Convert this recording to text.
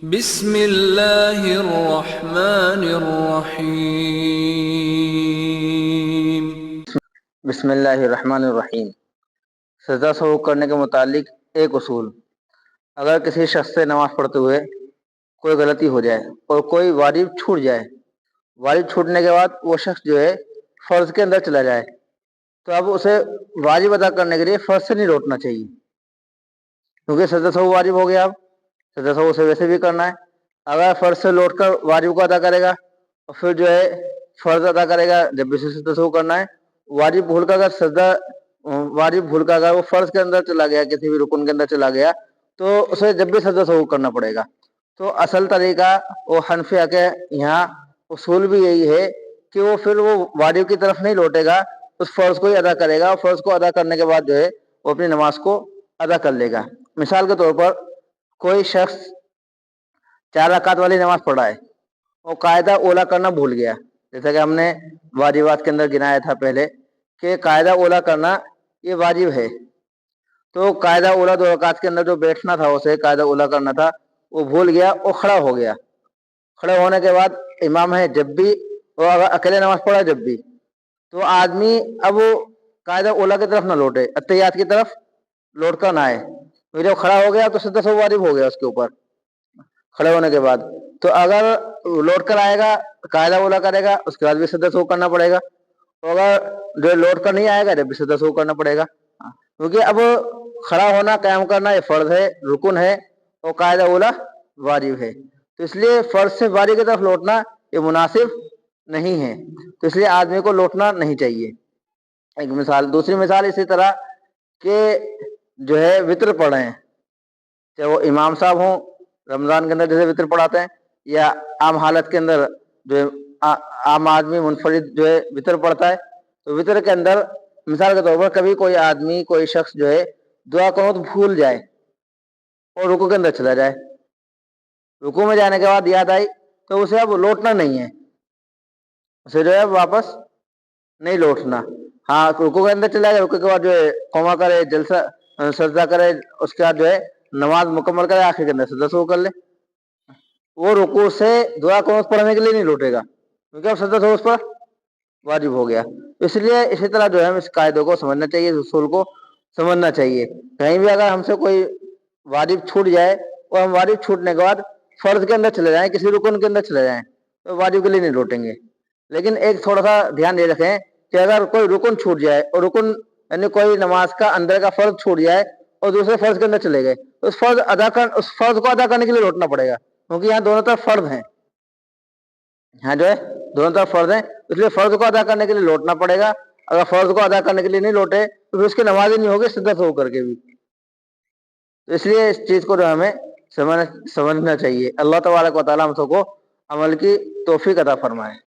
بسم اللہ الرحمن الرحیم۔ بسم اللہ الرحمن الرحیم۔ سجدہ سہو کرنے کے متعلق ایک اصول: اگر کسی شخص سے نماز پڑھتے ہوئے کوئی غلطی ہو جائے اور کوئی واجب چھوٹ جائے، واجب چھوٹنے کے بعد وہ شخص جو ہے فرض کے اندر چلا جائے، تو اب اسے واجب ادا کرنے کے لیے فرض سے نہیں لوٹنا چاہیے، کیونکہ سجدہ سہو واجب ہو گیا۔ اب سجدہ سہو اسے ویسے بھی کرنا ہے۔ اگر فرض سے لوٹ کر واجب کو ادا کرے گا اور پھر جو ہے فرض ادا کرے گا جب بھی سجدہ سہو کرنا ہے، واجب بھول کر اگر وہ فرض کے اندر چلا گیا، کسی بھی رکن کے اندر چلا گیا، تو اسے جب بھی سجدہ سہو کرنا پڑے گا۔ تو اصل طریقہ وہ حنفیہ کے یہاں اصول بھی یہی ہے کہ وہ پھر وہ واجب کی طرف نہیں لوٹے گا، اس فرض کو ہی ادا کرے گا، اور فرض کو ادا کرنے کے بعد جو ہے وہ اپنی نماز کو ادا کر لے گا۔ مثال کے طور پر کوئی شخص 4 رکعت والی نماز پڑھا ہے اور قاعدہ اولا کرنا بھول گیا، جیسا کہ ہم نے واجبات کے اندر گنایا تھا پہلے کہ قاعدہ اولا کرنا یہ واجب ہے۔ تو قاعدہ اولا 2 رکعت کے اندر جو بیٹھنا تھا، اسے قاعدہ اولا کرنا تھا، وہ بھول گیا اور کھڑا ہو گیا۔ کھڑے ہونے کے بعد امام ہے، جب بھی وہ اگر اکیلے نماز پڑھا جب بھی، تو آدمی اب وہ قاعدہ اولا کی طرف نہ لوٹے، اتحیات کی طرف لوٹ کر نہ آئے۔ جب کھڑا ہو گیا تو سجدہ سہو واجب ہو گیا اس کے اوپر کھڑے ہونے کے بعد۔ تو اگر لوٹ کر آئے گا، قاعدہ اولا کرے گا، اس کے بعد بھی سجدہ سہو کرنا پڑے گا۔ تو اگر جو لوٹ کر نہیں آئے گا جب بھی سجدہ سہو کرنا پڑے گا، کیونکہ اب کھڑا ہونا، قیام کرنا یہ فرض ہے، رکن ہے، اور قاعدہ اولا واجب ہے۔ تو اس لیے فرض سے واجب کی طرف لوٹنا یہ مناسب نہیں ہے، تو اس لیے آدمی کو لوٹنا نہیں چاہیے۔ ایک مثال، دوسری مثال اسی طرح کہ جو ہے وطر پڑھ رہے ہیں، چاہے وہ امام صاحب ہوں، رمضان کے اندر جیسے وطر پڑھاتے ہیں، یا عام حالت کے اندر جو عام آدمی منفرد جو ہے وطر پڑھتا ہے، تو وطر کے اندر مثال کے طور پر کبھی کوئی آدمی، کوئی شخص جو ہے دعا قنوت بھول جائے اور رکوع کے اندر چلا جائے، رکوع میں جانے کے بعد یاد آئی، تو اسے اب لوٹنا نہیں ہے، اسے جو ہے واپس نہیں لوٹنا۔ ہاں، رکوع کے اندر چلا گیا، رکوع کے بعد جو ہے قوما کرے، جلسہ سجدہ کرے، اس کے بعد جو ہے نماز مکمل کرے، آخر کے اندر سجدہ سہو کر لے۔ وہ رکوع سے دعا قنوت پڑھنے کے لیے نہیں لوٹے گا، کیونکہ اب سجدہ سہو اس پر واجب ہو گیا۔ اس لیے اسی طرح جو ہے ہم اس قاعدے کو سمجھنا چاہیے، اس اصول کو سمجھنا چاہیے۔ کہیں بھی اگر ہم سے کوئی واجب چھوٹ جائے اور ہم واجب چھوٹنے کے بعد فرض کے اندر چلے جائیں، کسی رکن کے اندر چلے جائیں، تو واجب کے لیے نہیں لوٹیں گے۔ لیکن ایک تھوڑا سا دھیان دے رکھیں کہ اگر کوئی رکن چھوٹ جائے، اور رکن یعنی کوئی نماز کا اندر کا فرض چھوٹ جائے اور دوسرے فرض کے اندر چلے گئے، تو اس فرض کو ادا کرنے کے لیے لوٹنا پڑے گا، کیونکہ یہاں دونوں طرف فرض ہیں، یہاں جو ہے دونوں طرف فرض ہیں، اس لیے فرض کو ادا کرنے کے لیے لوٹنا پڑے گا۔ اگر فرض کو ادا کرنے کے لیے نہیں لوٹے تو پھر اس کی نماز ہی نہیں ہوگی سجدہ سہو کر کے بھی۔ تو اس لیے اس چیز کو جو ہمیں سمجھنا چاہیے۔ اللہ تبارک و تعالیٰ ہم سب کو عمل کی توفیق عطا فرمائے۔